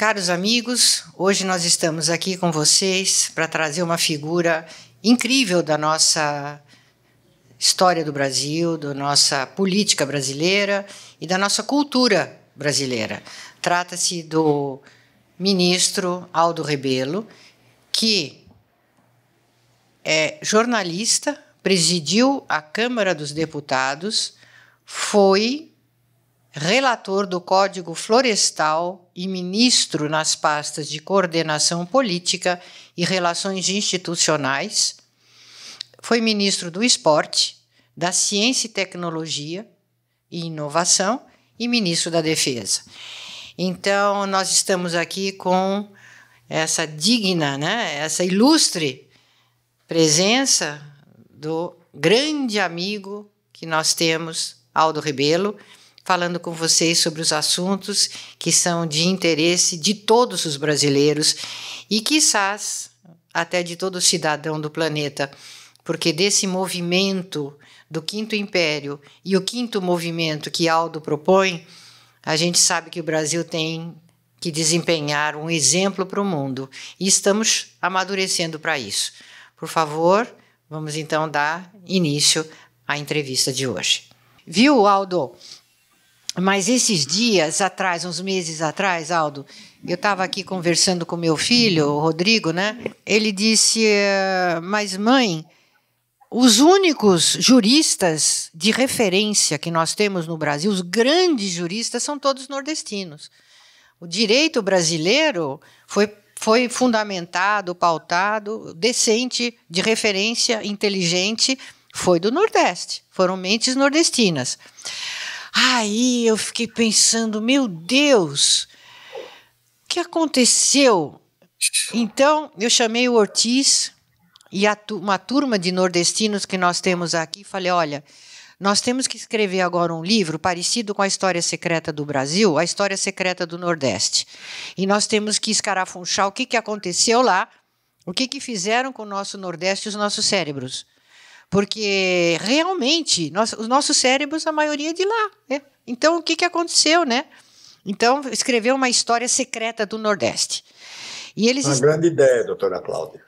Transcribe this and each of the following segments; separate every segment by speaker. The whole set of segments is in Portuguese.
Speaker 1: Caros amigos, hoje nós estamos aqui com vocês para trazer uma figura incrível da nossa história do Brasil, da nossa política brasileira e da nossa cultura brasileira. Trata-se do ministro Aldo Rebelo, que é jornalista, presidiu a Câmara dos Deputados, foi relator do Código Florestal e ministro nas pastas de Coordenação Política e Relações Institucionais, foi ministro do Esporte, da Ciência e Tecnologia e Inovação e ministro da Defesa. Então, nós estamos aqui com essa digna, essa ilustre presença do grande amigo que nós temos, Aldo Rebelo, falando com vocês sobre os assuntos que são de interesse de todos os brasileiros e, quizás, até de todo cidadão do planeta, porque desse movimento do Quinto Império e o quinto movimento que Aldo propõe, a gente sabe que o Brasil tem que desempenhar um exemplo para o mundo e estamos amadurecendo para isso. Por favor, vamos então dar início à entrevista de hoje. Viu, Aldo? Mas esses dias atrás, uns meses atrás, Aldo, eu estava aqui conversando com meu filho, o Rodrigo, Ele disse, mas mãe, os únicos juristas de referência que nós temos no Brasil, os grandes juristas, são todos nordestinos. O direito brasileiro foi fundamentado, pautado, decente, de referência, inteligente, foi do Nordeste, foram mentes nordestinas. Aí eu fiquei pensando, meu Deus, o que aconteceu? Então, eu chamei o Ortiz e uma turma de nordestinos que nós temos aqui, falei, olha, nós temos que escrever agora um livro parecido com a História Secreta do Brasil, a História Secreta do Nordeste. E nós temos que escarafunchar o que aconteceu lá, o que fizeram com o nosso Nordeste e os nossos cérebros. Porque, realmente, os nossos cérebros, a maioria é de lá. Então, o que aconteceu, Então, escreveu uma história secreta do Nordeste. E eles
Speaker 2: uma grande ideia, doutora Cláudia.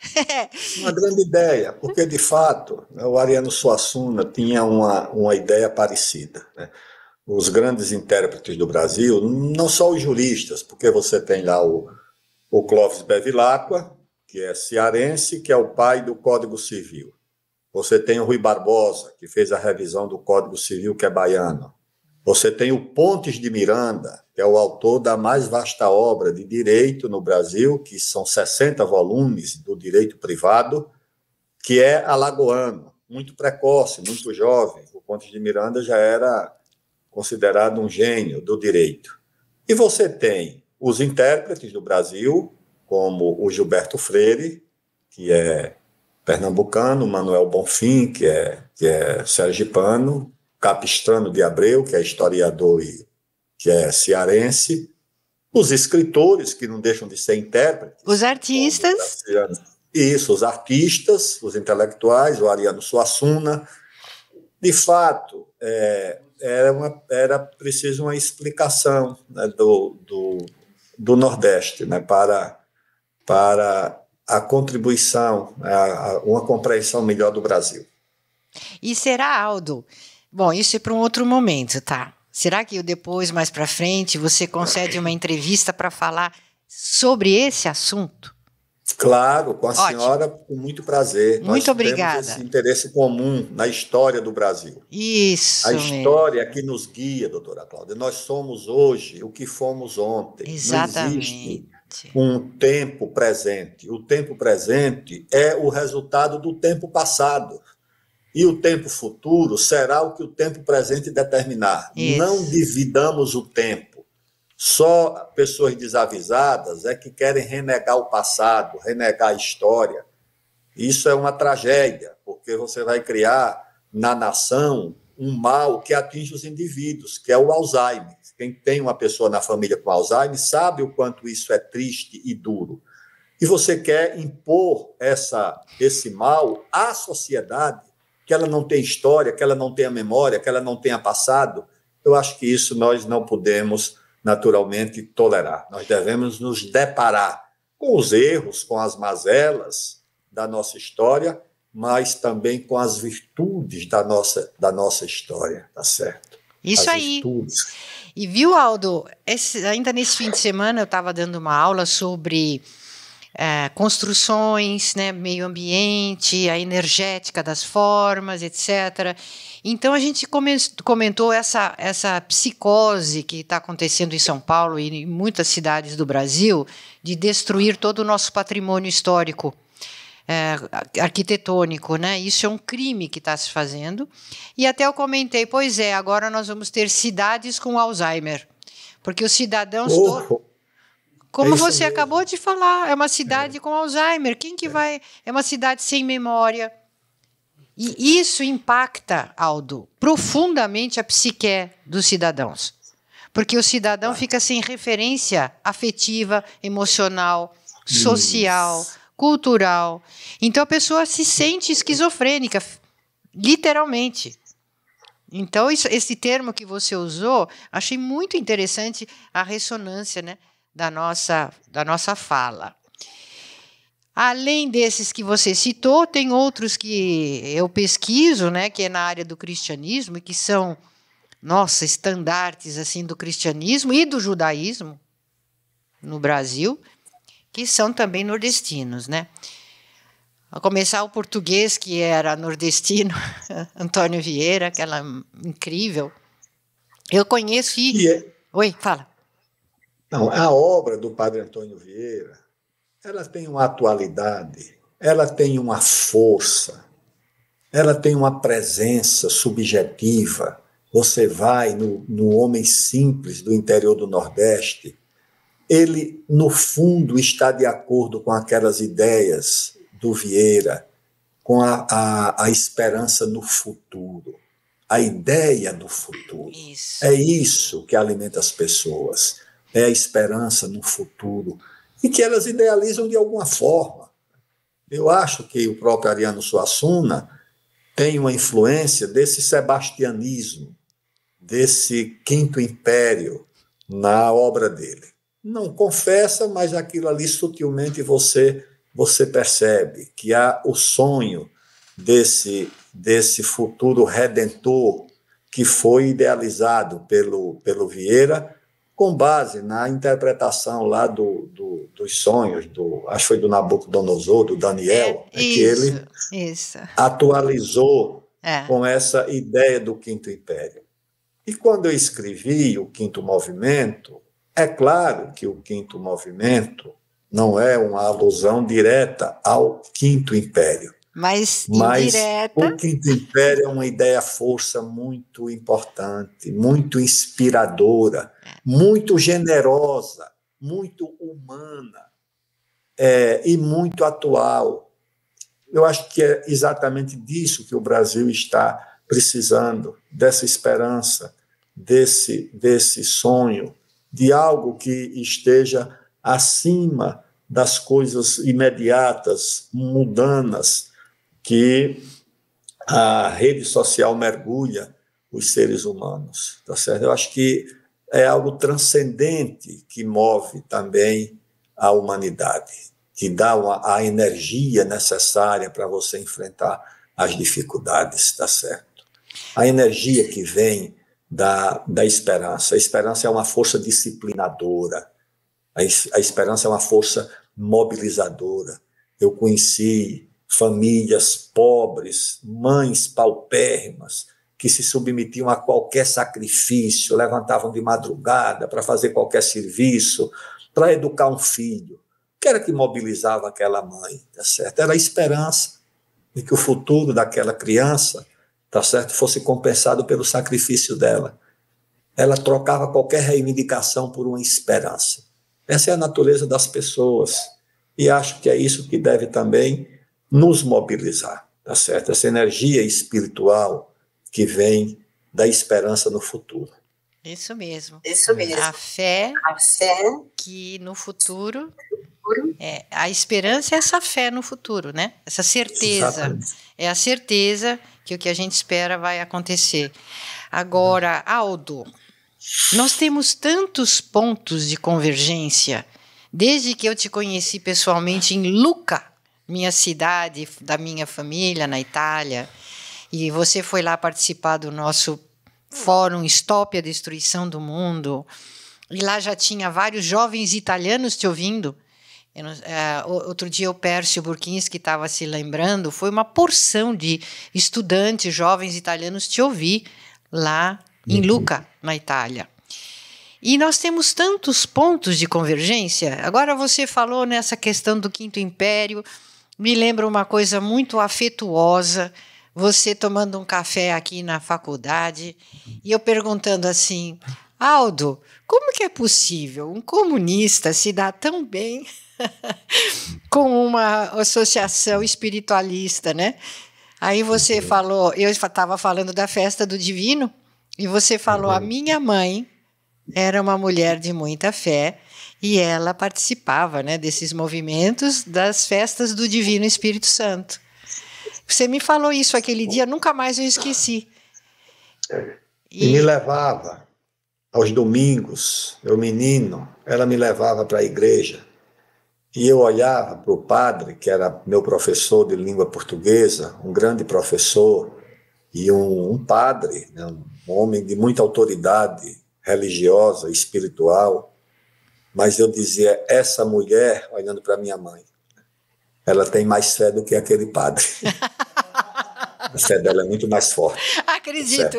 Speaker 2: Uma grande ideia, porque, de fato, o Ariano Suassuna tinha uma ideia parecida. Os grandes intérpretes do Brasil, não só os juristas, porque você tem lá o Clóvis Bevilacqua, que é cearense, que é o pai do Código Civil. Você tem o Rui Barbosa, que fez a revisão do Código Civil, que é baiano. Você tem o Pontes de Miranda, que é o autor da mais vasta obra de direito no Brasil, que são 60 volumes do direito privado, que é alagoano, muito precoce, muito jovem. O Pontes de Miranda já era considerado um gênio do direito. E você tem os intérpretes do Brasil, como o Gilberto Freire, que é pernambucano, Manuel Bonfim, que é sergipano, Capistrano de Abreu, que é historiador e que é cearense, os escritores, que não deixam de ser intérpretes.
Speaker 1: Os artistas.
Speaker 2: Isso, os artistas, os intelectuais, o Ariano Suassuna. De fato, era preciso uma explicação do Nordeste, para a contribuição, uma compreensão melhor do Brasil.
Speaker 1: E será, Aldo? Bom, isso é para um outro momento, tá? Será que depois, mais para frente, você concede uma entrevista para falar sobre esse assunto?
Speaker 2: Claro, com a senhora, com muito prazer.
Speaker 1: Muito obrigada.
Speaker 2: Nós temos esse interesse comum na história do Brasil.
Speaker 1: Isso
Speaker 2: a história que nos guia, doutora Cláudia. Nós somos hoje o que fomos ontem.
Speaker 1: Exatamente.
Speaker 2: Não existe um tempo presente. O tempo presente é o resultado do tempo passado. E o tempo futuro será o que o tempo presente determinar.
Speaker 1: Isso.
Speaker 2: Não dividamos o tempo. Só pessoas desavisadas é que querem renegar o passado, renegar a história. Isso é uma tragédia, porque você vai criar na nação um mal que atinge os indivíduos, que é o Alzheimer. Quem tem uma pessoa na família com Alzheimer sabe o quanto isso é triste e duro. E você quer impor esse mal à sociedade, que ela não tem história, que ela não tenha memória, que ela não tenha passado. Eu acho que isso nós não podemos naturalmente, tolerar. Nós devemos nos deparar com os erros, com as mazelas da nossa história, mas também com as virtudes da nossa história, tá certo?
Speaker 1: Isso
Speaker 2: as
Speaker 1: aí.
Speaker 2: Virtudes.
Speaker 1: E viu, Aldo, ainda nesse fim de semana eu estava dando uma aula sobre construções, né, meio ambiente, a energética das formas, etc. Então a gente comentou essa psicose que está acontecendo em São Paulo e em muitas cidades do Brasil de destruir todo o nosso patrimônio histórico, arquitetônico, né? Isso é um crime que está se fazendo. E até eu comentei, pois é, agora nós vamos ter cidades com Alzheimer, porque os cidadãos como você mesmo acabou de falar, é uma cidade com Alzheimer. Quem que vai? É uma cidade sem memória. E isso impacta, Aldo, profundamente a psique dos cidadãos. Porque o cidadão fica sem referência afetiva, emocional, social, cultural. Então a pessoa se sente esquizofrênica, literalmente. Então esse termo que você usou, achei muito interessante a ressonância, né, da nossa fala. Além desses que você citou, tem outros que eu pesquiso, né, que é na área do cristianismo, e que são, estandartes assim, do cristianismo e do judaísmo no Brasil, que são também nordestinos, né? A começar o português, que era nordestino, Antônio Vieira, aquela incrível. Eu conheço Oi, fala.
Speaker 2: Não, a obra do Padre Antônio Vieira, ela tem uma atualidade, ela tem uma força, ela tem uma presença subjetiva. Você vai no homem simples do interior do Nordeste, ele, no fundo, está de acordo com aquelas ideias do Vieira, com a esperança no futuro, a ideia do futuro.
Speaker 1: Isso.
Speaker 2: É isso que alimenta as pessoas. É a esperança no futuro, e que elas idealizam de alguma forma. Eu acho que o próprio Ariano Suassuna tem uma influência desse sebastianismo, desse Quinto Império na obra dele. Não confessa, mas aquilo ali sutilmente você percebe que há o sonho desse futuro redentor que foi idealizado pelo Vieira, com base na interpretação lá dos sonhos, acho que foi do Nabucodonosor, do Daniel, que ele atualizou com essa ideia do Quinto Império. E quando eu escrevi o Quinto Movimento, é claro que o Quinto Movimento não é uma alusão direta ao Quinto Império.
Speaker 1: Mas indireta.
Speaker 2: O Quinto Império é uma ideia-força muito importante, muito inspiradora, muito generosa, muito humana e muito atual. Eu acho que é exatamente disso que o Brasil está precisando, dessa esperança, desse sonho, de algo que esteja acima das coisas imediatas, mundanas, que a rede social mergulha os seres humanos, tá certo? Eu acho que é algo transcendente que move também a humanidade, que dá a energia necessária para você enfrentar as dificuldades, tá certo? A energia que vem da esperança. A esperança é uma força disciplinadora, a esperança é uma força mobilizadora. Eu conheci famílias pobres, mães paupérrimas, que se submetiam a qualquer sacrifício, levantavam de madrugada para fazer qualquer serviço, para educar um filho. O que era que mobilizava aquela mãe? Tá certo? Era a esperança de que o futuro daquela criança, tá certo, fosse compensado pelo sacrifício dela. Ela trocava qualquer reivindicação por uma esperança. Essa é a natureza das pessoas. E acho que é isso que deve também nos mobilizar, tá certo? Essa energia espiritual que vem da esperança no futuro.
Speaker 1: Isso mesmo.
Speaker 3: Isso mesmo.
Speaker 1: A fé que no futuro... a esperança é essa fé no futuro, né? Essa certeza. Exatamente. É a certeza que o que a gente espera vai acontecer. Agora, Aldo, nós temos tantos pontos de convergência, desde que eu te conheci pessoalmente em Lucca, minha cidade, da minha família, na Itália, e você foi lá participar do nosso fórum Stop a Destruição do Mundo, e lá já tinha vários jovens italianos te ouvindo. Outro dia o Pércio Burkinski estava se lembrando, foi uma porção de estudantes, jovens italianos te ouvir lá em Lucca, na Itália. E nós temos tantos pontos de convergência. Agora você falou nessa questão do Quinto Império, me lembra uma coisa muito afetuosa, você tomando um café aqui na faculdade, e eu perguntando assim, Aldo, como que é possível um comunista se dar tão bem com uma associação espiritualista, né? Aí você falou, eu estava falando da festa do Divino, e você falou, a minha mãe era uma mulher de muita fé, e ela participava, né, desses movimentos das festas do Divino Espírito Santo. Você me falou isso aquele dia, nunca mais eu esqueci.
Speaker 2: E me levava aos domingos, eu menino, ela me levava para a igreja. E eu olhava para o padre, que era meu professor de língua portuguesa, um grande professor, e um padre, né, um homem de muita autoridade religiosa, espiritual. Mas eu dizia, essa mulher, olhando para minha mãe, ela tem mais fé do que aquele padre. A fé dela é muito mais forte.
Speaker 1: Acredito.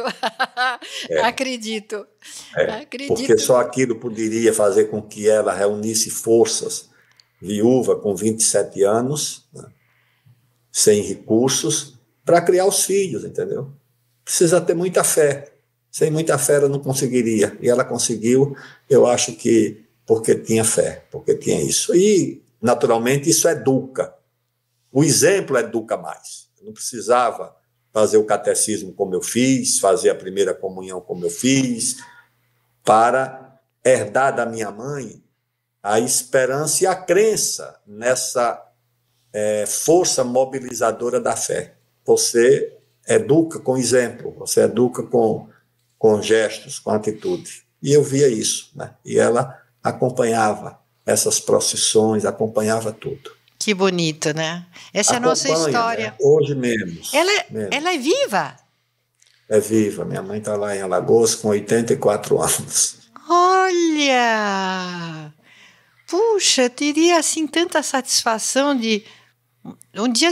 Speaker 1: Acredito. Acredito.
Speaker 2: Porque só aquilo poderia fazer com que ela reunisse forças, viúva com 27 anos, né, sem recursos, para criar os filhos, entendeu? Precisa ter muita fé. Sem muita fé ela não conseguiria. E ela conseguiu, eu acho que porque tinha fé, porque tinha isso. E, naturalmente, isso educa. O exemplo educa mais. Eu não precisava fazer o catecismo como eu fiz, fazer a primeira comunhão como eu fiz, para herdar da minha mãe a esperança e a crença nessa força mobilizadora da fé. Você educa com exemplo, você educa com gestos, com atitude. E eu via isso, né? E ela acompanhava essas procissões, acompanhava tudo.
Speaker 1: Que bonito, né? Essa é a nossa história.
Speaker 2: Né? Hoje menos.
Speaker 1: Ela é viva?
Speaker 2: É viva. Minha mãe está lá em Alagoas com 84 anos.
Speaker 1: Olha! Puxa, teria assim tanta satisfação de... Um dia,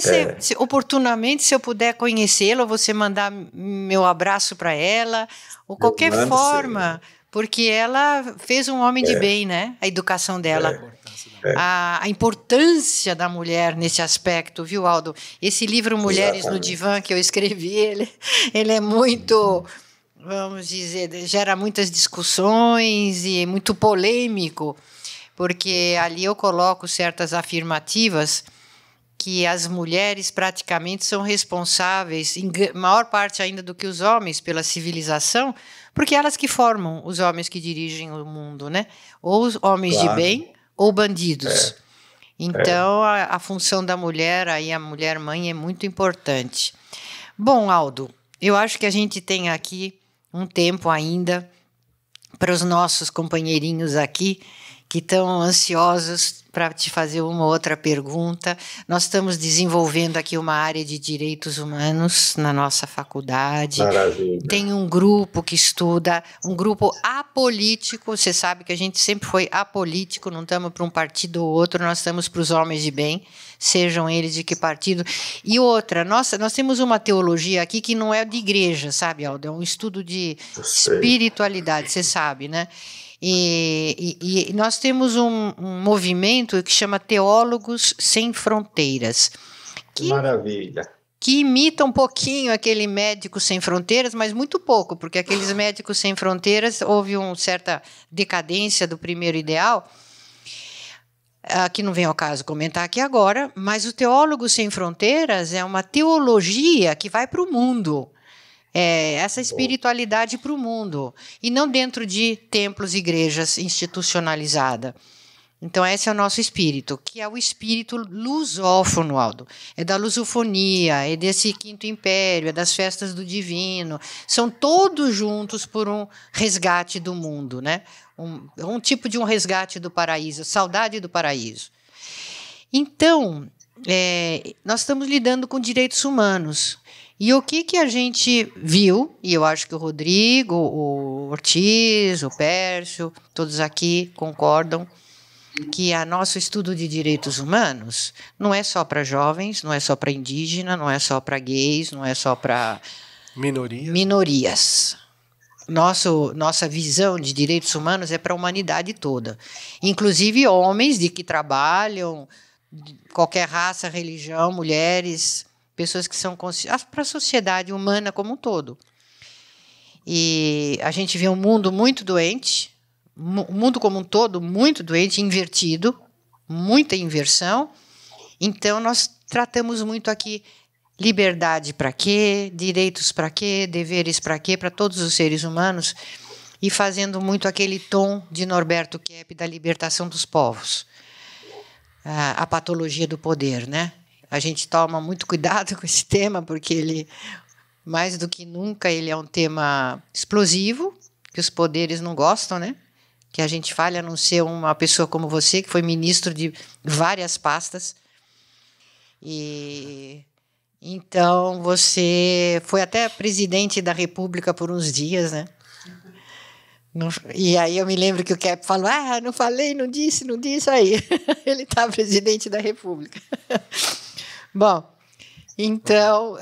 Speaker 1: oportunamente, se eu puder conhecê-la, você mandar meu abraço para ela, ou qualquer forma... Porque ela fez um homem de bem, né? A educação dela. A importância da mulher nesse aspecto, viu, Aldo? Esse livro Mulheres no Divã, que eu escrevi, ele é muito, vamos dizer, gera muitas discussões e muito polêmico, porque ali eu coloco certas afirmativas que as mulheres praticamente são responsáveis, em maior parte ainda do que os homens, pela civilização, porque elas que formam os homens que dirigem o mundo, né? Ou os homens de bem, ou bandidos. Então, a função da mulher, aí a mulher-mãe, é muito importante. Bom, Aldo, eu acho que a gente tem aqui um tempo ainda para os nossos companheirinhos aqui, que estão ansiosos para te fazer uma outra pergunta. Nós estamos desenvolvendo aqui uma área de direitos humanos na nossa faculdade.
Speaker 2: Maravilha.
Speaker 1: Tem um grupo que estuda, um grupo apolítico. Você sabe que a gente sempre foi apolítico, não estamos para um partido ou outro, nós estamos para os homens de bem, sejam eles de que partido. E outra, nós temos uma teologia aqui que não é de igreja, sabe, Aldo? É um estudo de espiritualidade, você sabe, né? E nós temos um movimento que chama Teólogos Sem Fronteiras.
Speaker 2: Maravilha.
Speaker 1: Que imita um pouquinho aquele Médicos Sem Fronteiras, mas muito pouco, porque aqueles Médicos Sem Fronteiras houve uma certa decadência do primeiro ideal, que não vem ao caso comentar aqui agora, mas o Teólogos Sem Fronteiras é uma teologia que vai para o mundo. Essa espiritualidade para o mundo, e não dentro de templos e igrejas institucionalizada. Então, esse é o nosso espírito, que é o espírito lusófono, Aldo. É da lusofonia, é desse quinto império, é das festas do divino. São todos juntos por um resgate do mundo, né? Um tipo de um resgate do paraíso, saudade do paraíso. Então, nós estamos lidando com direitos humanos. E o que a gente viu, e eu acho que o Rodrigo, o Ortiz, o Pércio, todos aqui concordam, que o nosso estudo de direitos humanos não é só para jovens, não é só para indígena, não é só para gays, não é só para minorias. Nossa visão de direitos humanos é para a humanidade toda, inclusive homens de que trabalham, qualquer raça, religião, mulheres, pessoas que são conscientes, para a sociedade humana como um todo. E a gente vê um mundo muito doente, o mundo como um todo muito doente, invertido, muita inversão. Então, nós tratamos muito aqui liberdade para quê, direitos para quê, deveres para quê, para todos os seres humanos, e fazendo muito aquele tom de Norberto Kepp da libertação dos povos, a patologia do poder, né? A gente toma muito cuidado com esse tema, porque ele, mais do que nunca, ele é um tema explosivo, que os poderes não gostam, né? Que a gente fale, a não ser uma pessoa como você, que foi ministro de várias pastas. E então você foi até presidente da República por uns dias, né? E aí eu me lembro que o Kepp falou: não falei, não disse, aí. Ele está presidente da República. Bom, então,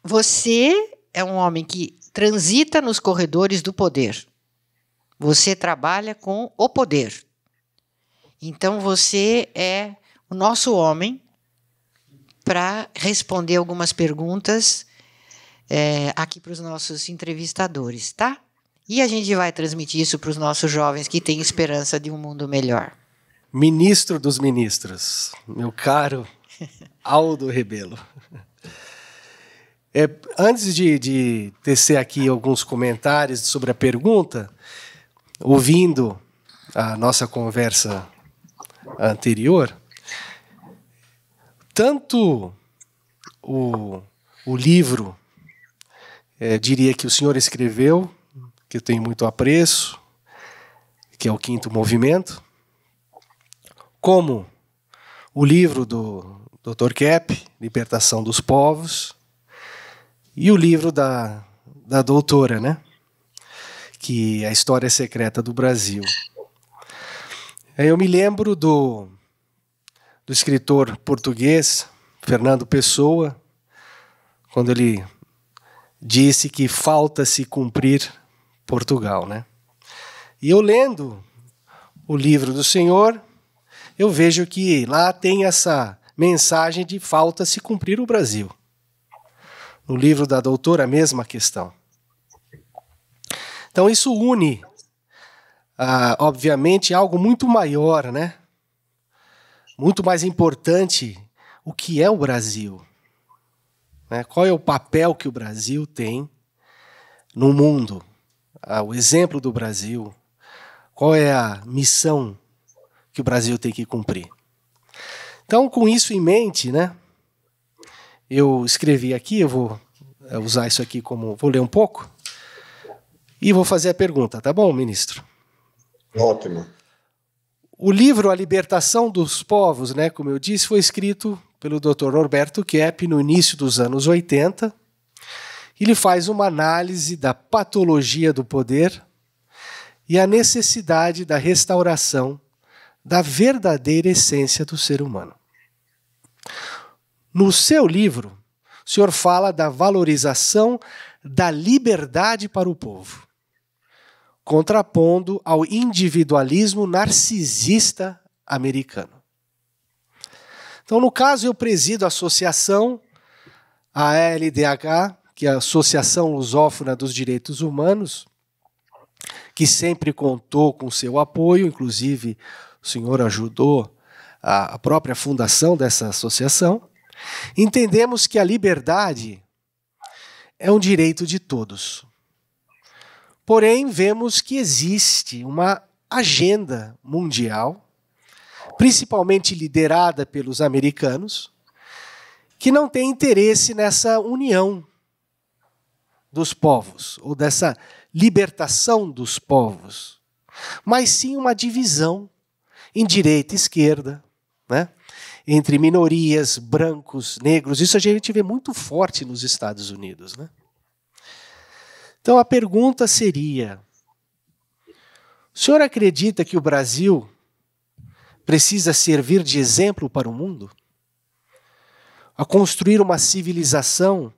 Speaker 1: você é um homem que transita nos corredores do poder. Você trabalha com o poder. Então, você é o nosso homem para responder algumas perguntas aqui para os nossos entrevistadores, tá? E a gente vai transmitir isso para os nossos jovens que têm esperança de um mundo melhor.
Speaker 3: Ministro dos ministros, meu caro Aldo Rebelo. Antes de tecer aqui alguns comentários sobre a pergunta, ouvindo a nossa conversa anterior, tanto o livro, diria que o senhor escreveu, que eu tenho muito apreço, que é o Quinto Movimento, como o livro do Dr. Kepp, Libertação dos Povos, e o livro da doutora, né? Que é a História Secreta do Brasil. Eu me lembro do escritor português, Fernando Pessoa, quando ele disse que falta-se cumprir Portugal, né? E eu lendo o livro do senhor, eu vejo que lá tem essa mensagem de falta-se cumprir o Brasil. No livro da doutora, a mesma questão. Então isso une, obviamente, algo muito maior, né? Muito mais importante, o que é o Brasil. Né? Qual é o papel que o Brasil tem no mundo? O exemplo do Brasil. Qual é a missão que o Brasil tem que cumprir? Então, com isso em mente, né? Eu escrevi aqui, eu vou usar isso aqui como... Vou ler um pouco e vou fazer a pergunta, tá bom, ministro?
Speaker 2: Ótimo.
Speaker 3: O livro A Libertação dos Povos, né, como eu disse, foi escrito pelo Dr. Norberto Kepp no início dos anos 80. Ele faz uma análise da patologia do poder e a necessidade da restauração da verdadeira essência do ser humano. No seu livro, o senhor fala da valorização da liberdade para o povo, contrapondo ao individualismo narcisista americano. Então, no caso, eu presido a associação, a ALDH, que é a Associação Lusófona dos Direitos Humanos, que sempre contou com seu apoio, inclusive o senhor ajudou a própria fundação dessa associação. Entendemos que a liberdade é um direito de todos. Porém, vemos que existe uma agenda mundial, principalmente liderada pelos americanos, que não tem interesse nessa união dos povos, ou dessa libertação dos povos, mas sim uma divisão em direita e esquerda, né? Entre minorias, brancos, negros. Isso a gente vê muito forte nos Estados Unidos, né? Então a pergunta seria: o senhor acredita que o Brasil precisa servir de exemplo para o mundo? A construir uma civilização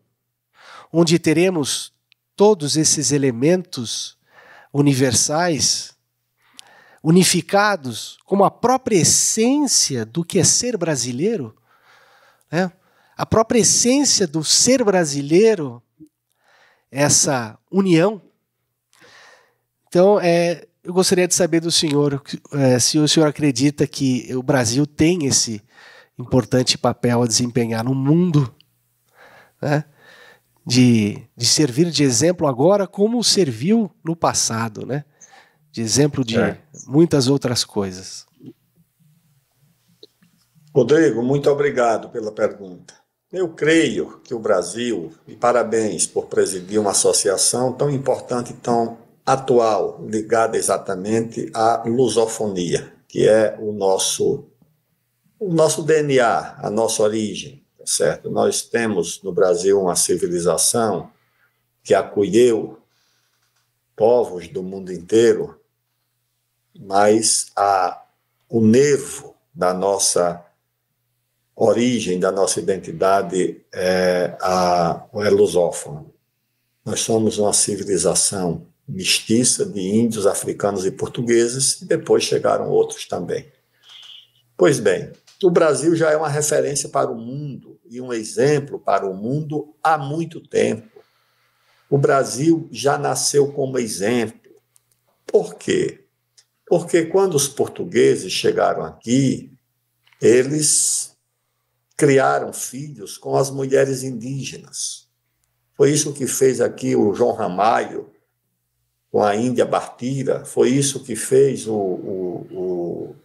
Speaker 3: onde teremos todos esses elementos universais, unificados, como a própria essência do que é ser brasileiro, né? A própria essência do ser brasileiro, essa união. Então, eu gostaria de saber do senhor se o senhor acredita que o Brasil tem esse importante papel a desempenhar no mundo, né? De servir de exemplo agora como serviu no passado, né? De exemplo de muitas outras coisas.
Speaker 2: Rodrigo, muito obrigado pela pergunta. Eu creio que o Brasil, e parabéns por presidir uma associação tão importante e tão atual, ligada exatamente à lusofonia, que é o nosso DNA, a nossa origem, certo? Nós temos no Brasil uma civilização que acolheu povos do mundo inteiro, mas o nervo da nossa origem, da nossa identidade é lusófono. Nós somos uma civilização mestiça de índios, africanos e portugueses, e depois chegaram outros também. Pois bem, o Brasil já é uma referência para o mundo e um exemplo para o mundo há muito tempo. O Brasil já nasceu como exemplo. Por quê? Porque quando os portugueses chegaram aqui, eles criaram filhos com as mulheres indígenas. Foi isso que fez aqui o João Ramalho com a Índia Bartira, foi isso que fez o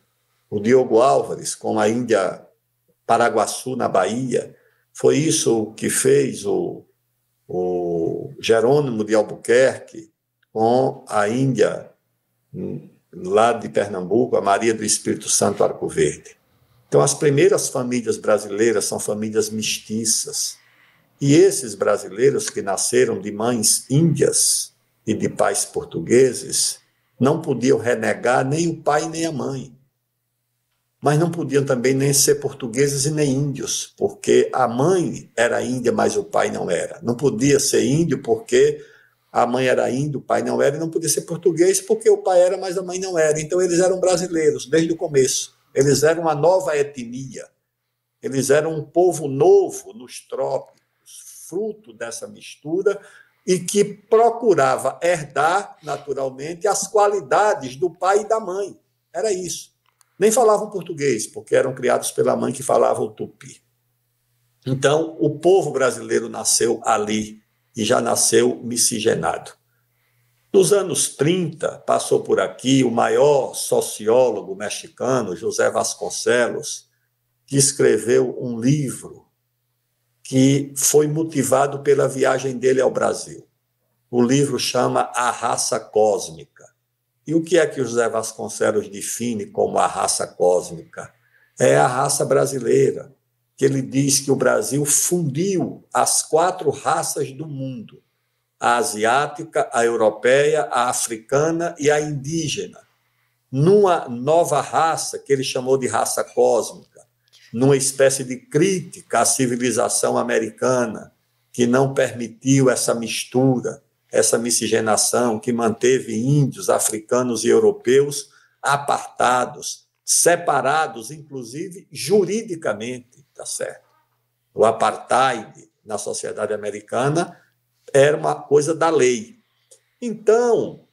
Speaker 2: Diogo Álvares com a Índia Paraguaçu, na Bahia, foi isso que fez o Jerônimo de Albuquerque com a Índia lá de Pernambuco, a Maria do Espírito Santo Arco Verde. Então, as primeiras famílias brasileiras são famílias mestiças. E esses brasileiros que nasceram de mães índias e de pais portugueses não podiam renegar nem o pai nem a mãe. Mas não podiam também nem ser portugueses e nem índios, porque a mãe era índia, mas o pai não era. Não podia ser índio porque a mãe era índia, o pai não era, e não podia ser português porque o pai era, mas a mãe não era. Então, eles eram brasileiros desde o começo. Eles eram uma nova etnia. Eles eram um povo novo nos trópicos, fruto dessa mistura, e que procurava herdar, naturalmente, as qualidades do pai e da mãe. Era isso. Nem falavam português, porque eram criados pela mãe que falava o tupi. Então, o povo brasileiro nasceu ali e já nasceu miscigenado. Nos anos 30, passou por aqui o maior sociólogo mexicano, José Vasconcelos, que escreveu um livro que foi motivado pela viagem dele ao Brasil. O livro chama A Raça Cósmica. E o que é que o José Vasconcelos define como a raça cósmica? É a raça brasileira, que ele diz que o Brasil fundiu as 4 raças do mundo: a asiática, a europeia, a africana e a indígena, numa nova raça que ele chamou de raça cósmica, numa espécie de crítica à civilização americana, que não permitiu essa mistura, essa miscigenação, que manteve índios, africanos e europeus apartados, separados, inclusive juridicamente, tá certo? O apartheid na sociedade americana era uma coisa da lei. Então,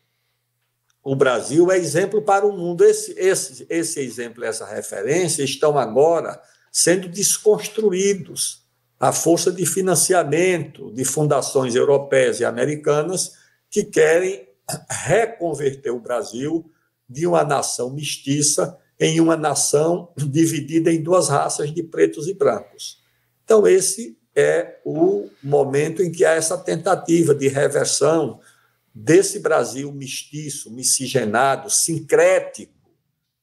Speaker 2: o Brasil é exemplo para o mundo. Esse exemplo, essa referência, estão agora sendo desconstruídos à força de financiamento de fundações europeias e americanas que querem reconverter o Brasil de uma nação mestiça em uma nação dividida em duas raças de pretos e brancos. Então, esse é o momento em que há essa tentativa de reversão desse Brasil mestiço, miscigenado, sincrético,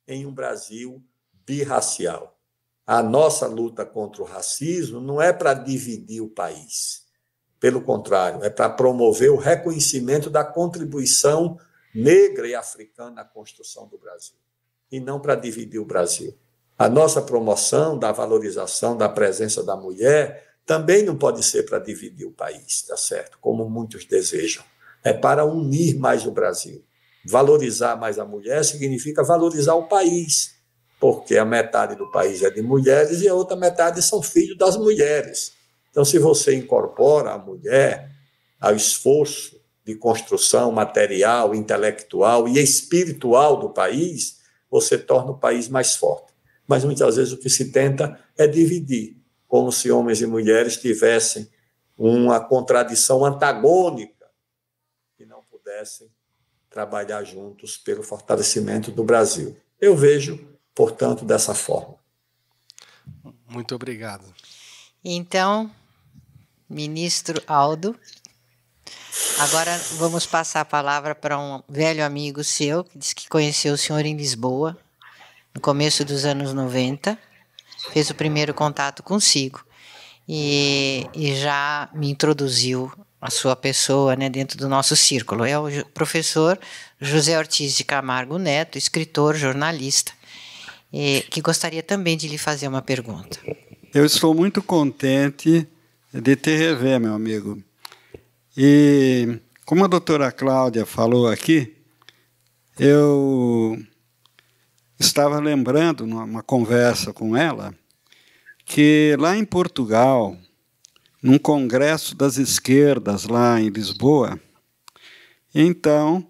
Speaker 2: em um Brasil birracial. A nossa luta contra o racismo não é para dividir o país. Pelo contrário, é para promover o reconhecimento da contribuição negra e africana na construção do Brasil, e não para dividir o Brasil. A nossa promoção da valorização da presença da mulher também não pode ser para dividir o país, tá certo? Como muitos desejam. É para unir mais o Brasil. Valorizar mais a mulher significa valorizar o país, porque a metade do país é de mulheres e a outra metade são filhos das mulheres. Então, se você incorpora a mulher ao esforço de construção material, intelectual e espiritual do país, você torna o país mais forte. Mas, muitas vezes, o que se tenta é dividir, como se homens e mulheres tivessem uma contradição antagônica e não pudessem trabalhar juntos pelo fortalecimento do Brasil. Eu vejo, portanto, dessa forma.
Speaker 3: Muito obrigado.
Speaker 1: Então, ministro Aldo, agora vamos passar a palavra para um velho amigo seu, que disse que conheceu o senhor em Lisboa, no começo dos anos 90, fez o primeiro contato consigo e já me introduziu a sua pessoa, né, dentro do nosso círculo. É o professor José Ortiz de Camargo Neto, escritor, jornalista, que gostaria também de lhe fazer uma pergunta.
Speaker 4: Eu estou muito contente de te rever, meu amigo. E, como a doutora Cláudia falou aqui, eu estava lembrando, numa conversa com ela, que lá em Portugal, num congresso das esquerdas lá em Lisboa, então,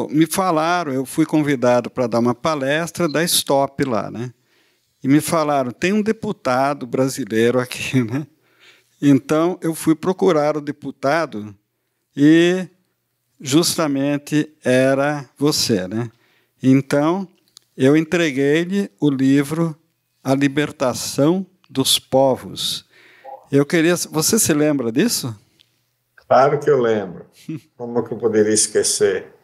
Speaker 4: me falaram, eu fui convidado para dar uma palestra da Stop lá, né? E me falaram, tem um deputado brasileiro aqui, né? Então, eu fui procurar o deputado e justamente era você, né? Então, eu entreguei-lhe o livro A Libertação dos Povos. Eu queria... Você se lembra disso?
Speaker 2: Claro que eu lembro. Como que eu poderia esquecer?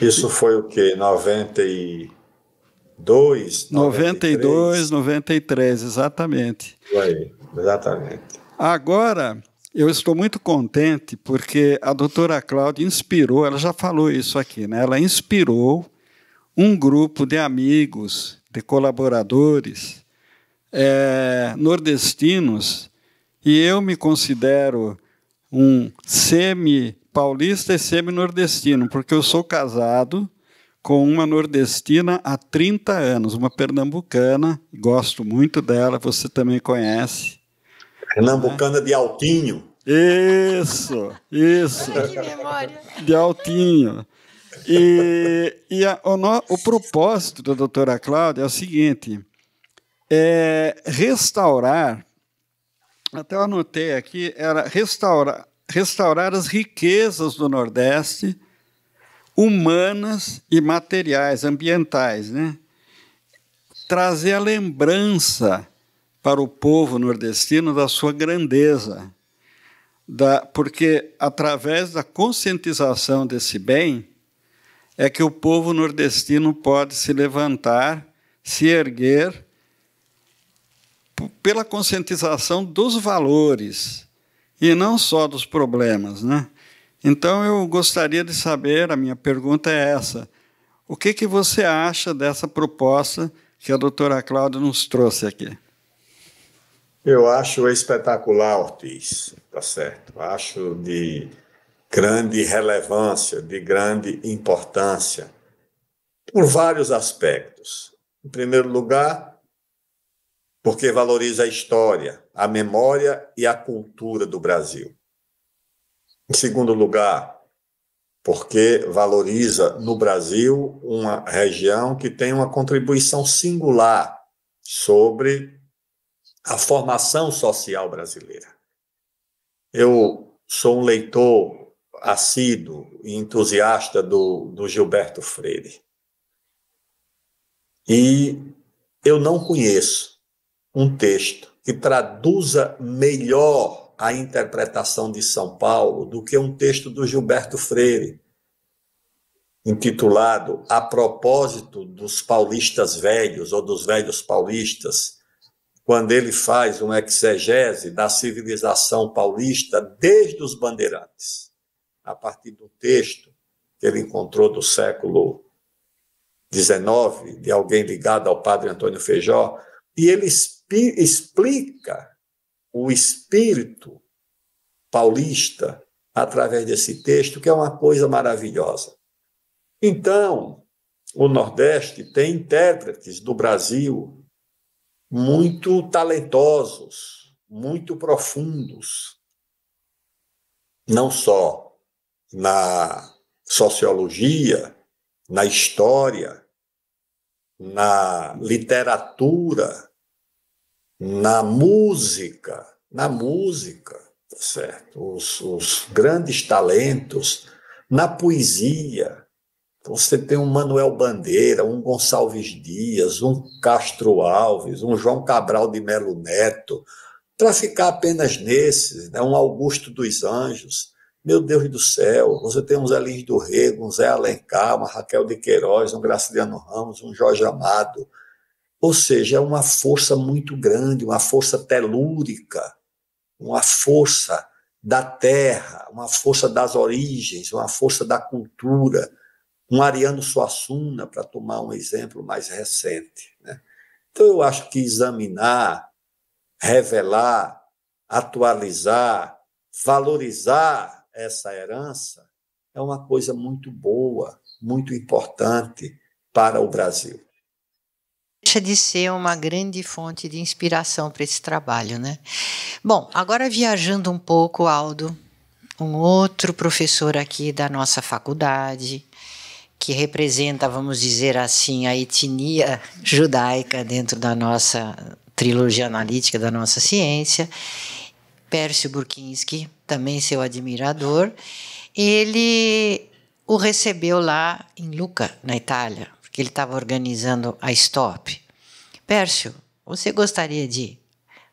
Speaker 2: Isso foi o quê? 92,
Speaker 4: 93, exatamente.
Speaker 2: Foi, exatamente.
Speaker 4: Agora, eu estou muito contente porque a doutora Cláudia inspirou, ela já falou isso aqui, né? Ela inspirou um grupo de amigos, de colaboradores nordestinos, e eu me considero um semi-paulista e semi-nordestino, porque eu sou casado com uma nordestina há 30 anos, uma pernambucana, gosto muito dela, você também conhece.
Speaker 2: Pernambucana, né? De Altinho.
Speaker 4: Isso.
Speaker 1: Olha que memória.
Speaker 4: De Altinho. E o propósito da doutora Cláudia é o seguinte, restaurar, até eu anotei aqui, era restaurar as riquezas do Nordeste, humanas e materiais, ambientais, né? Trazer a lembrança para o povo nordestino da sua grandeza, porque através da conscientização desse bem é que o povo nordestino pode se levantar, se erguer pela conscientização dos valores e não só dos problemas, né? Então, eu gostaria de saber, a minha pergunta é essa, o que você acha dessa proposta que a doutora Cláudia nos trouxe aqui?
Speaker 2: Eu acho espetacular, Ortiz, tá certo. Acho de grande relevância, de grande importância, por vários aspectos. Em primeiro lugar, porque valoriza a história, a memória e a cultura do Brasil. Em segundo lugar, porque valoriza no Brasil uma região que tem uma contribuição singular sobre a formação social brasileira. Eu sou um leitor assíduo e entusiasta do Gilberto Freire. E eu não conheço um texto que traduza melhor a interpretação de São Paulo do que um texto do Gilberto Freire, intitulado A Propósito dos Paulistas Velhos, ou dos Velhos Paulistas, quando ele faz uma exegese da civilização paulista desde os bandeirantes, a partir do texto que ele encontrou do século XIX, de alguém ligado ao padre Antônio Feijó, e ele explica o espírito paulista através desse texto, que é uma coisa maravilhosa. Então, o Nordeste tem intérpretes do Brasil muito talentosos, muito profundos, não só na sociologia, na história, na literatura, na música, certo? Os grandes talentos, na poesia. Você tem um Manuel Bandeira, um Gonçalves Dias, um Castro Alves, um João Cabral de Melo Neto, para ficar apenas nesses, né? Um Augusto dos Anjos. Meu Deus do céu, você tem um Zé Lins do Rego, um Zé Alencar, uma Raquel de Queiroz, um Graciliano Ramos, um Jorge Amado. Ou seja, é uma força muito grande, uma força telúrica, uma força da terra, uma força das origens, uma força da cultura. Um Ariano Suassuna, para tomar um exemplo mais recente, né? Então, eu acho que examinar, revelar, atualizar, valorizar essa herança é uma coisa muito boa, muito importante para o Brasil.
Speaker 1: Deixa de ser uma grande fonte de inspiração para esse trabalho, né? Bom, agora viajando um pouco, Aldo, um outro professor aqui da nossa faculdade, que representa, vamos dizer assim, a etnia judaica dentro da nossa trilogia analítica da nossa ciência, Pércio Burkinski, também seu admirador, ele o recebeu lá em Lucca, na Itália, porque ele estava organizando a STOP. Pércio, você gostaria de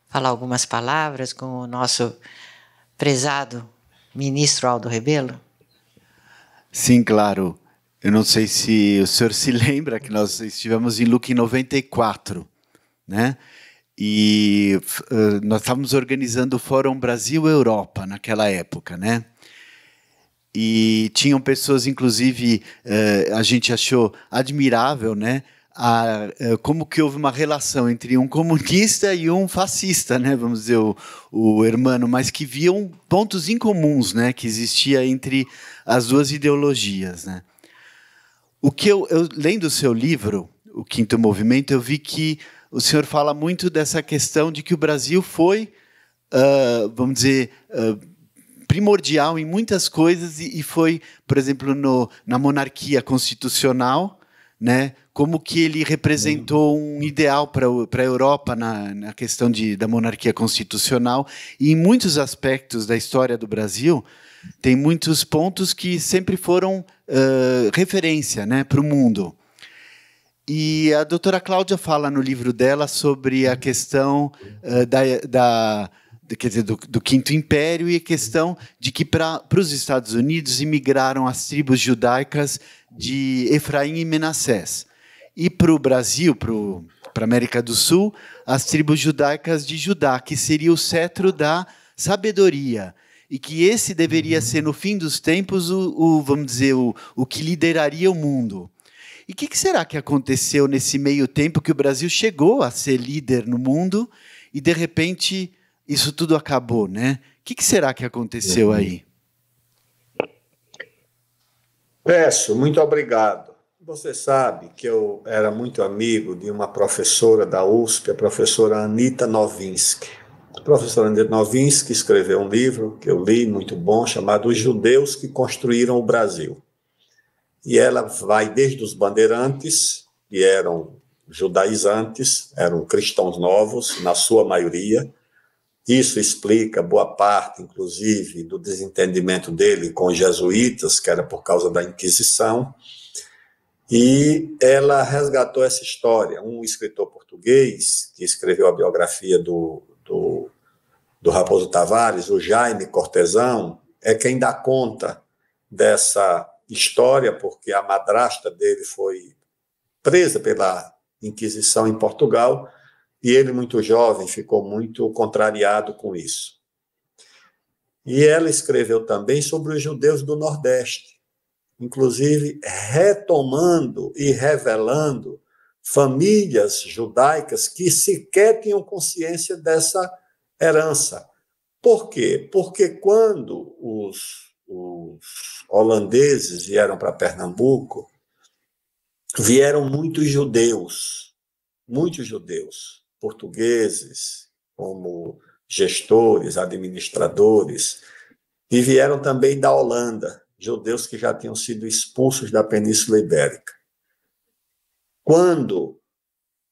Speaker 1: falar algumas palavras com o nosso prezado ministro Aldo Rebelo?
Speaker 5: Sim, claro. Eu não sei se o senhor se lembra que nós estivemos em Lucca em 94, né? E nós estávamos organizando o Fórum Brasil-Europa naquela época, né? E tinham pessoas, inclusive, a gente achou admirável, né? Como que houve uma relação entre um comunista e um fascista, né? Vamos dizer, o Hermano, mas que viam pontos incomuns, né? Que existia entre as duas ideologias, né? O que eu lendo o seu livro, O Quinto Movimento, eu vi que o senhor fala muito dessa questão de que o Brasil foi, vamos dizer, primordial em muitas coisas e foi, por exemplo, na monarquia constitucional, né? Como que ele representou um ideal para a Europa na questão da monarquia constitucional, e em muitos aspectos da história do Brasil tem muitos pontos que sempre foram referência, né, para o mundo. E a doutora Cláudia fala no livro dela sobre a questão quer dizer, do Quinto Império, e a questão de que para os Estados Unidos imigraram as tribos judaicas de Efraim e Menassés. E para o Brasil, para a América do Sul, as tribos judaicas de Judá, que seria o cetro da sabedoria. E que esse deveria ser, no fim dos tempos, vamos dizer, o que lideraria o mundo. E o que será que aconteceu nesse meio tempo que o Brasil chegou a ser líder no mundo e, de repente, isso tudo acabou, né? O que será que aconteceu aí?
Speaker 2: Pércio, muito obrigado. Você sabe que eu era muito amigo de uma professora da USP, a professora Anita Novinsky. A professora Anita Novinsky escreveu um livro que eu li, muito bom, chamado Os Judeus que Construíram o Brasil. E ela vai desde os bandeirantes, que eram judaizantes, eram cristãos novos, na sua maioria, Isso explica boa parte, inclusive, do desentendimento dele com os jesuítas, que era por causa da Inquisição. E ela resgatou essa história. Um escritor português, que escreveu a biografia do Raposo Tavares, o Jaime Cortesão, é quem dá conta dessa história, porque a madrasta dele foi presa pela Inquisição em Portugal, e ele, muito jovem, ficou muito contrariado com isso. E ela escreveu também sobre os judeus do Nordeste, inclusive retomando e revelando famílias judaicas que sequer tinham consciência dessa herança. Por quê? Porque quando os holandeses vieram para Pernambuco, vieram muitos judeus, portugueses, como gestores, administradores, e vieram também da Holanda, judeus que já tinham sido expulsos da Península Ibérica. Quando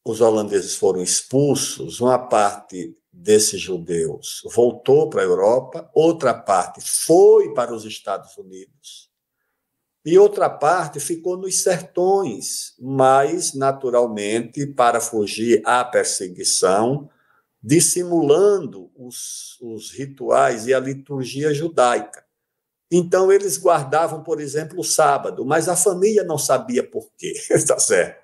Speaker 2: os holandeses foram expulsos, uma parte desses judeus voltou para a Europa, outra parte foi para os Estados Unidos e outra parte ficou nos sertões, mas, naturalmente, para fugir à perseguição, dissimulando os rituais e a liturgia judaica. Então, eles guardavam, por exemplo, o sábado, mas a família não sabia por quê, está certo?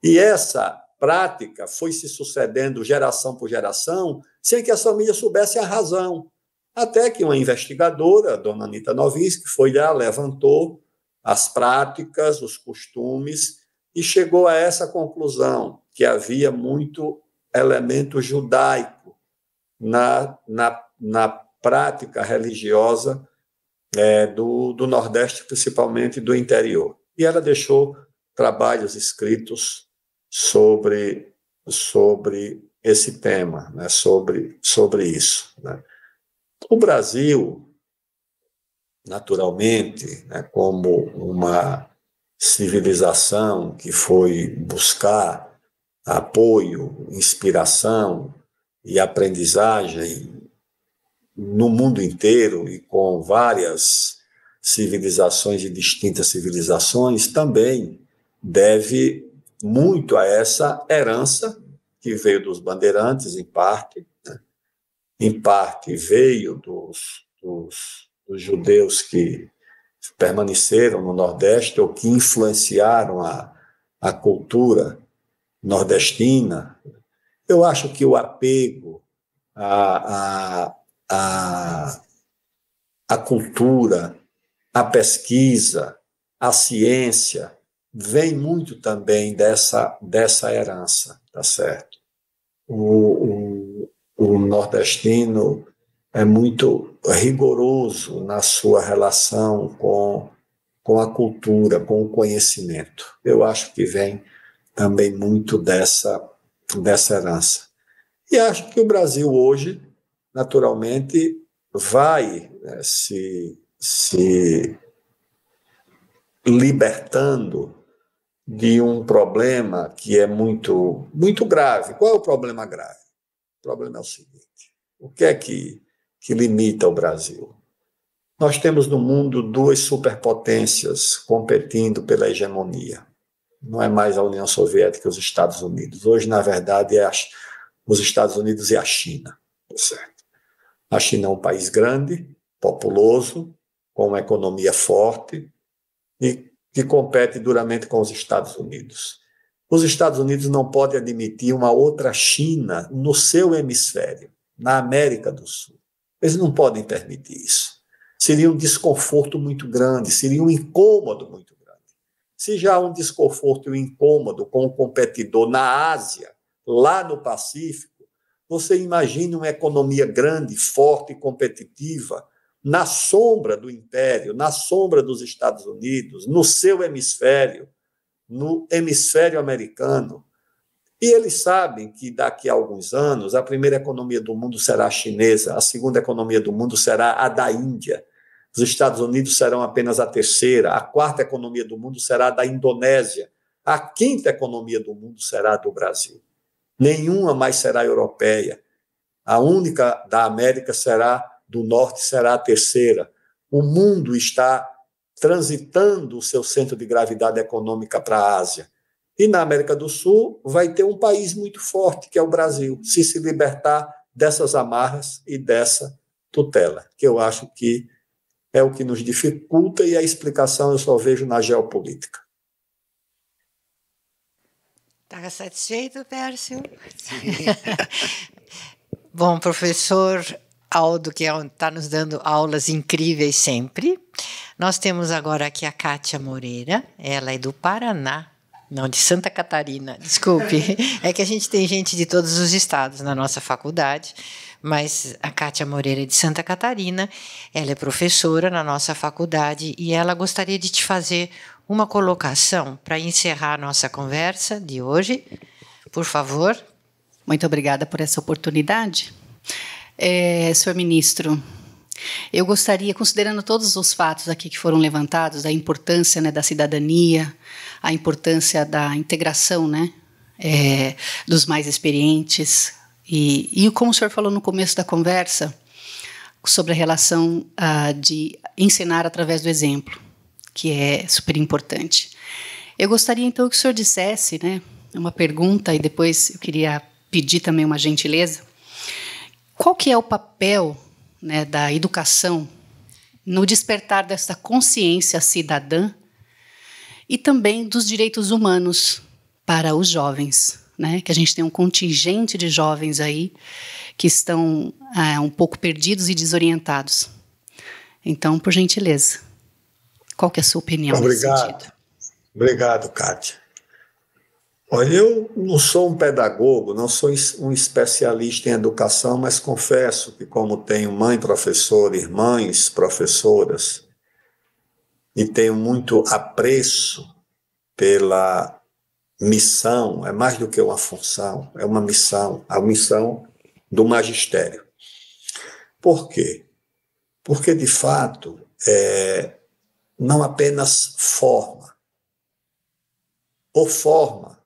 Speaker 2: E essa prática foi se sucedendo geração por geração, sem que as famílias soubessem a razão. Até que uma investigadora, a dona Anita Novinsky, foi lá, levantou as práticas, os costumes, e chegou a essa conclusão, que havia muito elemento judaico na prática religiosa do Nordeste, principalmente do interior. E ela deixou trabalhos escritos sobre esse tema, né, sobre isso. Né. O Brasil, naturalmente, né, como uma civilização que foi buscar apoio, inspiração e aprendizagem no mundo inteiro e com várias civilizações e distintas civilizações, também deve muito a essa herança que veio dos bandeirantes, em parte, né? Em parte veio dos judeus que permaneceram no Nordeste ou que influenciaram a cultura nordestina. Eu acho que o apego à cultura, à pesquisa, à ciência, vem muito também dessa herança, tá certo? O nordestino é muito rigoroso na sua relação com a cultura, com o conhecimento. Eu acho que vem também muito dessa herança. E acho que o Brasil hoje, naturalmente, vai, né, se libertando de um problema que é muito, muito grave. Qual é o problema grave? O problema é o seguinte: o que é que limita o Brasil? Nós temos no mundo duas superpotências competindo pela hegemonia. Não é mais a União Soviética e os Estados Unidos. Hoje, na verdade, os Estados Unidos e a China. Certo? A China é um país grande, populoso, com uma economia forte e que compete duramente com os Estados Unidos. Os Estados Unidos não podem admitir uma outra China no seu hemisfério, na América do Sul. Eles não podem permitir isso. Seria um desconforto muito grande, seria um incômodo muito grande. Se já há um desconforto e um incômodo com o competidor na Ásia, lá no Pacífico, você imagina uma economia grande, forte e competitiva na sombra do império, na sombra dos Estados Unidos, no seu hemisfério, no hemisfério americano. E eles sabem que daqui a alguns anos a primeira economia do mundo será a chinesa, a segunda economia do mundo será a da Índia, os Estados Unidos serão apenas a terceira, a quarta economia do mundo será a da Indonésia, a quinta economia do mundo será a do Brasil. Nenhuma mais será europeia. A única da América do Norte será a terceira. O mundo está transitando o seu centro de gravidade econômica para a Ásia. E na América do Sul vai ter um país muito forte, que é o Brasil, se libertar dessas amarras e dessa tutela, que eu acho que é o que nos dificulta, e a explicação eu só vejo na geopolítica.
Speaker 1: Está satisfeito, Pércio? Sim. Bom, professor Aldo, que está nos dando aulas incríveis sempre. Nós temos agora aqui a Kátia Moreira, ela é do Paraná, não, de Santa Catarina, desculpe. É que a gente tem gente de todos os estados na nossa faculdade, mas a Kátia Moreira é de Santa Catarina, ela é professora na nossa faculdade e ela gostaria de te fazer uma colocação para encerrar a nossa conversa de hoje. Por favor.
Speaker 6: Muito obrigada por essa oportunidade. Senhor ministro, eu gostaria, considerando todos os fatos aqui que foram levantados, a importância, né, da cidadania, a importância da integração, né, dos mais experientes, e como o senhor falou no começo da conversa, sobre a relação de ensinar através do exemplo, que é super importante. Eu gostaria, então, que o senhor dissesse, né, uma pergunta, e depois eu queria pedir também uma gentileza. Qual que é o papel, né, da educação no despertar dessa consciência cidadã e também dos direitos humanos para os jovens, né? Que a gente tem um contingente de jovens aí que estão um pouco perdidos e desorientados. Então, por gentileza, qual que é a sua opinião nesse sentido?
Speaker 2: Obrigado, Kátia. Olha, eu não sou um pedagogo, não sou um especialista em educação, mas confesso que, como tenho mãe professora, irmãs professoras, e tenho muito apreço pela missão, é mais do que uma função, é uma missão, a missão do magistério. Por quê? Porque, de fato, não apenas forma, ou forma,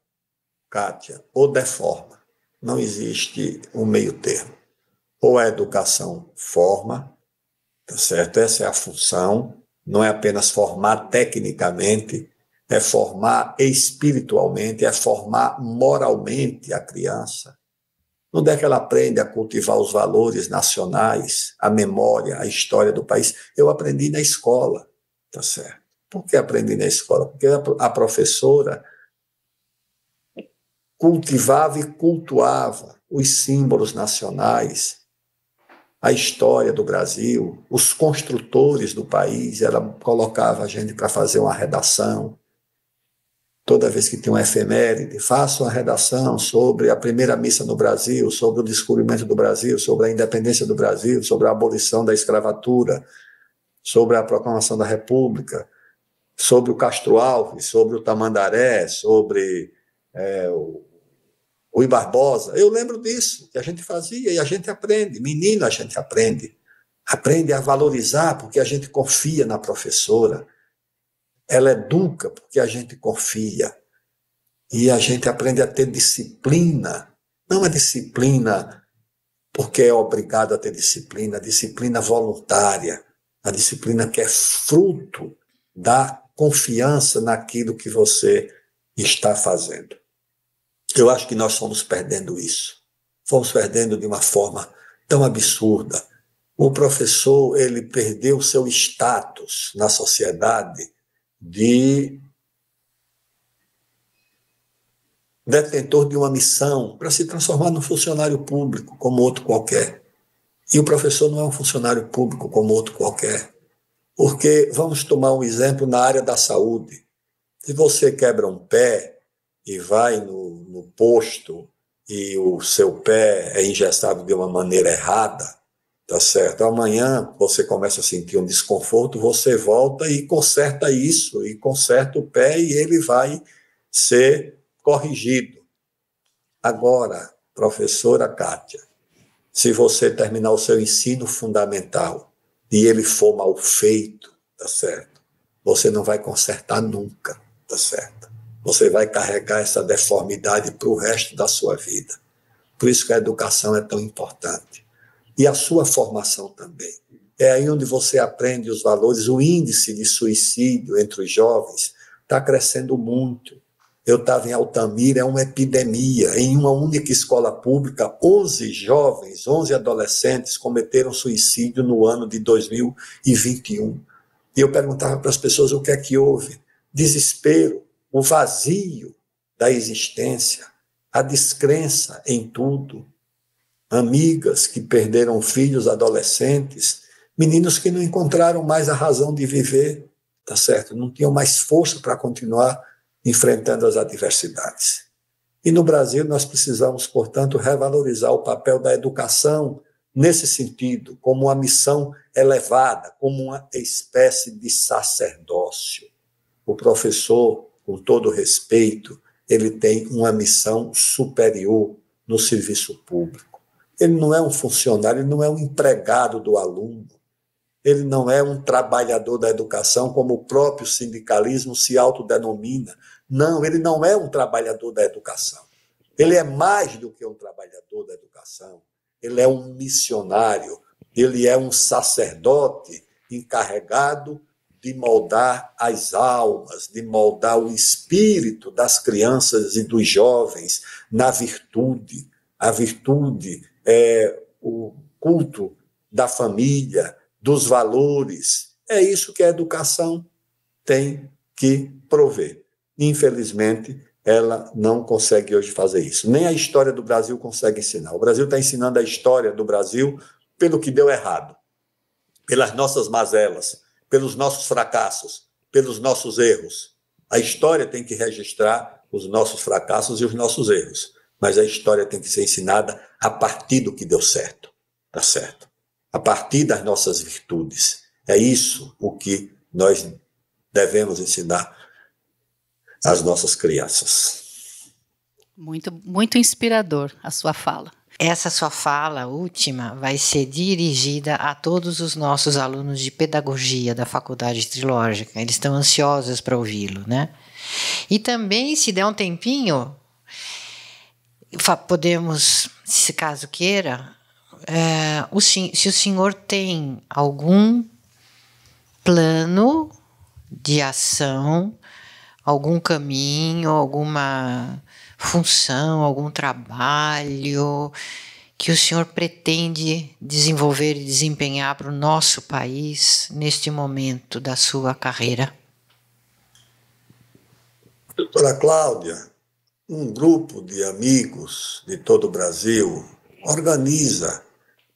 Speaker 2: Kátia, ou deforma. Não existe um meio termo. Ou a educação forma, tá certo? Essa é a função, não é apenas formar tecnicamente, é formar espiritualmente, é formar moralmente a criança. Onde é que ela aprende a cultivar os valores nacionais, a memória, a história do país? Eu aprendi na escola, tá certo? Por que aprendi na escola? Porque a professora cultivava e cultuava os símbolos nacionais, a história do Brasil, os construtores do país. Ela colocava a gente para fazer uma redação. Toda vez que tinha uma efeméride, faça uma redação sobre a primeira missa no Brasil, sobre o descobrimento do Brasil, sobre a independência do Brasil, sobre a abolição da escravatura, sobre a proclamação da República, sobre o Castro Alves, sobre o Tamandaré, sobre o Rui Barbosa. Eu lembro disso, que a gente fazia, e a gente aprende. Menino, a gente aprende. Aprende a valorizar, porque a gente confia na professora. Ela educa, porque a gente confia. E a gente aprende a ter disciplina. Não a disciplina porque é obrigado a ter disciplina, a disciplina voluntária, a disciplina que é fruto da confiança naquilo que você está fazendo. Eu acho que nós fomos perdendo isso. Fomos perdendo de uma forma tão absurda. O professor, ele perdeu seu status na sociedade de detentor de uma missão para se transformar num funcionário público como outro qualquer. E o professor não é um funcionário público como outro qualquer. Porque, vamos tomar um exemplo na área da saúde. Se você quebra um pé e vai no posto e o seu pé é engessado de uma maneira errada, tá certo? Amanhã você começa a sentir um desconforto, você volta e conserta isso, e conserta o pé e ele vai ser corrigido. Agora, professora Kátia, se você terminar o seu ensino fundamental e ele for mal feito, tá certo? Você não vai consertar nunca, tá certo? Você vai carregar essa deformidade para o resto da sua vida. Por isso que a educação é tão importante. E a sua formação também. É aí onde você aprende os valores. O índice de suicídio entre os jovens está crescendo muito. Eu estava em Altamira, é uma epidemia. Em uma única escola pública, 11 jovens, 11 adolescentes cometeram suicídio no ano de 2021. E eu perguntava para as pessoas o que é que houve. Desespero, o vazio da existência, a descrença em tudo. Amigas que perderam filhos adolescentes, meninos que não encontraram mais a razão de viver, tá certo? Não tinham mais força para continuar enfrentando as adversidades. E no Brasil nós precisamos, portanto, revalorizar o papel da educação nesse sentido, como uma missão elevada, como uma espécie de sacerdócio. O professor, com todo respeito, ele tem uma missão superior no serviço público. Ele não é um funcionário, ele não é um empregado do aluno, ele não é um trabalhador da educação, como o próprio sindicalismo se autodenomina. Não, ele não é um trabalhador da educação. Ele é mais do que um trabalhador da educação. Ele é um missionário, ele é um sacerdote encarregado de moldar as almas, de moldar o espírito das crianças e dos jovens na virtude. A virtude é o culto da família, dos valores. É isso que a educação tem que prover. Infelizmente, ela não consegue hoje fazer isso. Nem a história do Brasil consegue ensinar. O Brasil está ensinando a história do Brasil pelo que deu errado, pelas nossas mazelas, pelos nossos fracassos, pelos nossos erros. A história tem que registrar os nossos fracassos e os nossos erros, mas a história tem que ser ensinada a partir do que deu certo, tá certo? A partir das nossas virtudes. É isso o que nós devemos ensinar às nossas crianças.
Speaker 6: Muito, muito inspirador a sua fala.
Speaker 1: Essa sua fala última vai ser dirigida a todos os nossos alunos de pedagogia da Faculdade Trilógica. Eles estão ansiosos para ouvi-lo, né? E também, se der um tempinho, podemos, se caso queira, se o senhor tem algum plano de ação, algum caminho, alguma função, algum trabalho que o senhor pretende desenvolver e desempenhar para o nosso país neste momento da sua carreira?
Speaker 2: Doutora Cláudia, um grupo de amigos de todo o Brasil organiza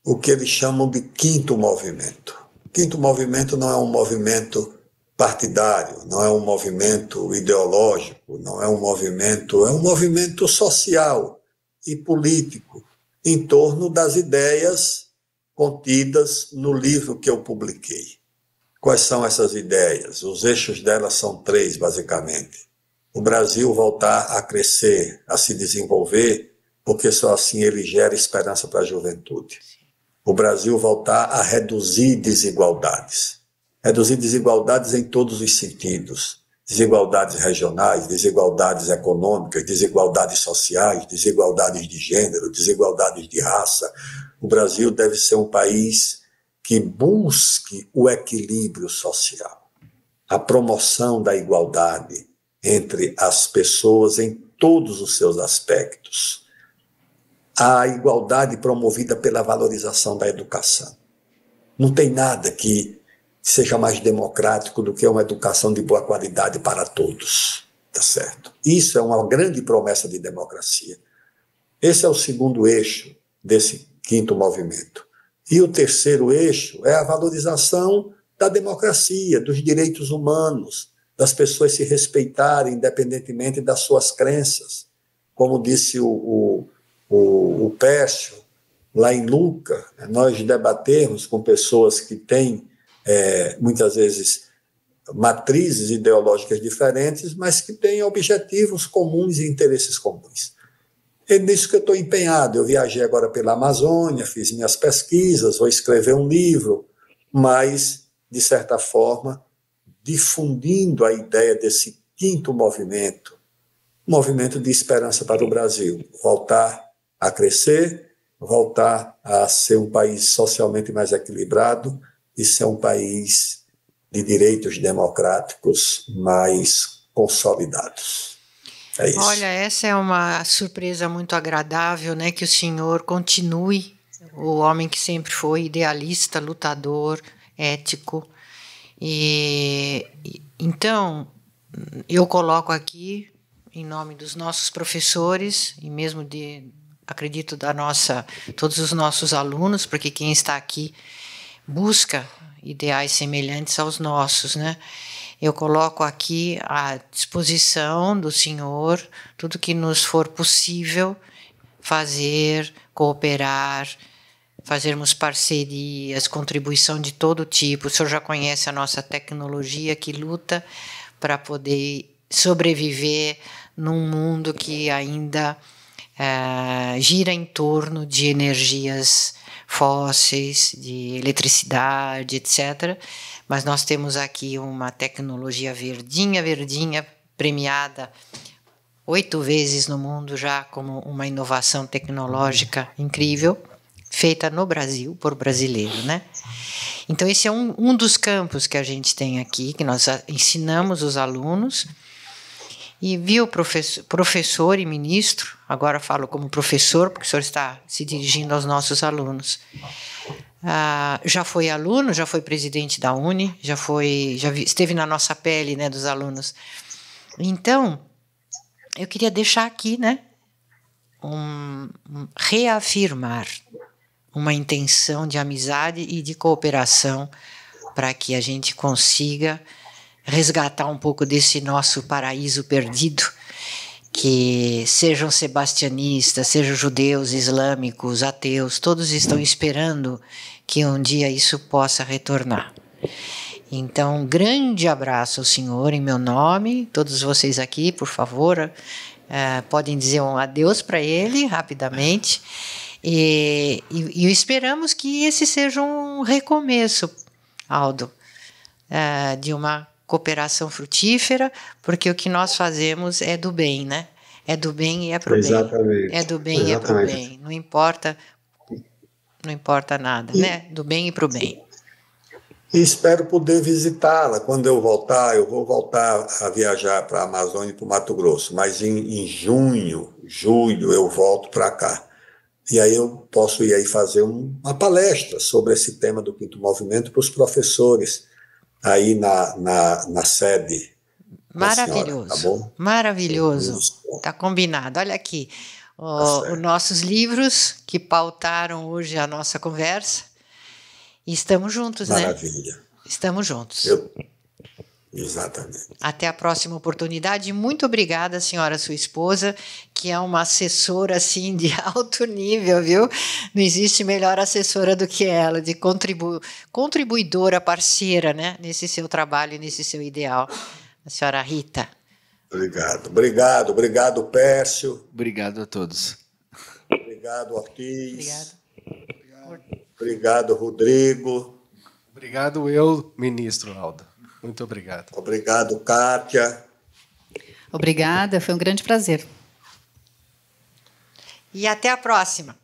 Speaker 2: o que eles chamam de Quinto Movimento. O Quinto Movimento não é um movimento partidário, não é um movimento ideológico, não é um movimento social e político em torno das ideias contidas no livro que eu publiquei. Quais são essas ideias? Os eixos delas são 3, basicamente. O Brasil voltar a crescer, a se desenvolver, porque só assim ele gera esperança para a juventude. O Brasil voltar a reduzir desigualdades. Reduzir desigualdades em todos os sentidos. Desigualdades regionais, desigualdades econômicas, desigualdades sociais, desigualdades de gênero, desigualdades de raça. O Brasil deve ser um país que busque o equilíbrio social, a promoção da igualdade entre as pessoas em todos os seus aspectos. A igualdade promovida pela valorização da educação. Não tem nada que seja mais democrático do que uma educação de boa qualidade para todos, tá certo? Isso é uma grande promessa de democracia. Esse é o segundo eixo desse Quinto Movimento. E o terceiro eixo é a valorização da democracia, dos direitos humanos, das pessoas se respeitarem independentemente das suas crenças. Como disse o Pércio, lá em Lucas, nós debatemos com pessoas que têm muitas vezes matrizes ideológicas diferentes, mas que têm objetivos comuns e interesses comuns. É nisso que eu estou empenhado. Eu viajei agora pela Amazônia, fiz minhas pesquisas, vou escrever um livro, mas, de certa forma, difundindo a ideia desse quinto movimento, um movimento de esperança para o Brasil, voltar a crescer, voltar a ser um país socialmente mais equilibrado e ser um país de direitos democráticos mais consolidados. É isso.
Speaker 1: Olha, essa é uma surpresa muito agradável, né? Que o senhor continue o homem que sempre foi idealista, lutador, ético. Então, eu coloco aqui, em nome dos nossos professores e mesmo acredito todos os nossos alunos, porque quem está aqui busca ideais semelhantes aos nossos, né? Eu coloco aqui à disposição do senhor tudo que nos for possível fazer, cooperar, fazermos parcerias, contribuição de todo tipo. O senhor já conhece a nossa tecnologia que luta para poder sobreviver num mundo que ainda gira em torno de energias fósseis, de eletricidade, etc. Mas nós temos aqui uma tecnologia verdinha, premiada 8 vezes no mundo já como uma inovação tecnológica incrível, feita no Brasil, por brasileiro, né? Então, esse é um dos campos que a gente tem aqui, que nós ensinamos os alunos. E viu, professor e ministro, agora falo como professor, porque o senhor está se dirigindo aos nossos alunos. Já foi aluno, já foi presidente da Uni, esteve na nossa pele, né, dos alunos. Então, eu queria deixar aqui, né, reafirmar uma intenção de amizade e de cooperação para que a gente consiga resgatar um pouco desse nosso paraíso perdido, que sejam sebastianistas, sejam judeus, islâmicos, ateus, todos estão esperando que um dia isso possa retornar. Então, um grande abraço ao senhor em meu nome, todos vocês aqui, por favor, podem dizer um adeus para ele rapidamente, e esperamos que esse seja um recomeço, Aldo, de uma cooperação frutífera, porque o que nós fazemos é do bem, né? É do bem e é pro bem.
Speaker 2: Exatamente.
Speaker 1: É do bem e é pro bem. Não importa nada, né? Do bem e pro bem.
Speaker 2: E espero poder visitá-la. Quando eu voltar, eu vou voltar a viajar para a Amazônia e para o Mato Grosso, mas em junho, julho, eu volto para cá. E aí eu posso ir aí fazer uma palestra sobre esse tema do Quinto Movimento para os professores, aí na sede.
Speaker 1: Maravilhoso,
Speaker 2: senhora, tá bom?
Speaker 1: maravilhoso. Tá combinado. Olha aqui, os nossos livros que pautaram hoje a nossa conversa. E estamos juntos,
Speaker 2: Maravilha.
Speaker 1: né? Estamos juntos.
Speaker 2: Exatamente.
Speaker 1: Até a próxima oportunidade. Muito obrigada, senhora, sua esposa, que é uma assessora assim de alto nível, viu? Não existe melhor assessora do que ela, de contribuidora, parceira, né? Nesse seu trabalho e nesse seu ideal. A senhora Rita.
Speaker 2: Obrigado, Pércio.
Speaker 5: Obrigado a todos.
Speaker 2: Obrigado, Ortiz. Obrigado, Rodrigo.
Speaker 3: Obrigado, ministro Aldo. Muito obrigado.
Speaker 2: Obrigado, Kátia.
Speaker 6: Obrigada, foi um grande prazer.
Speaker 1: E até a próxima.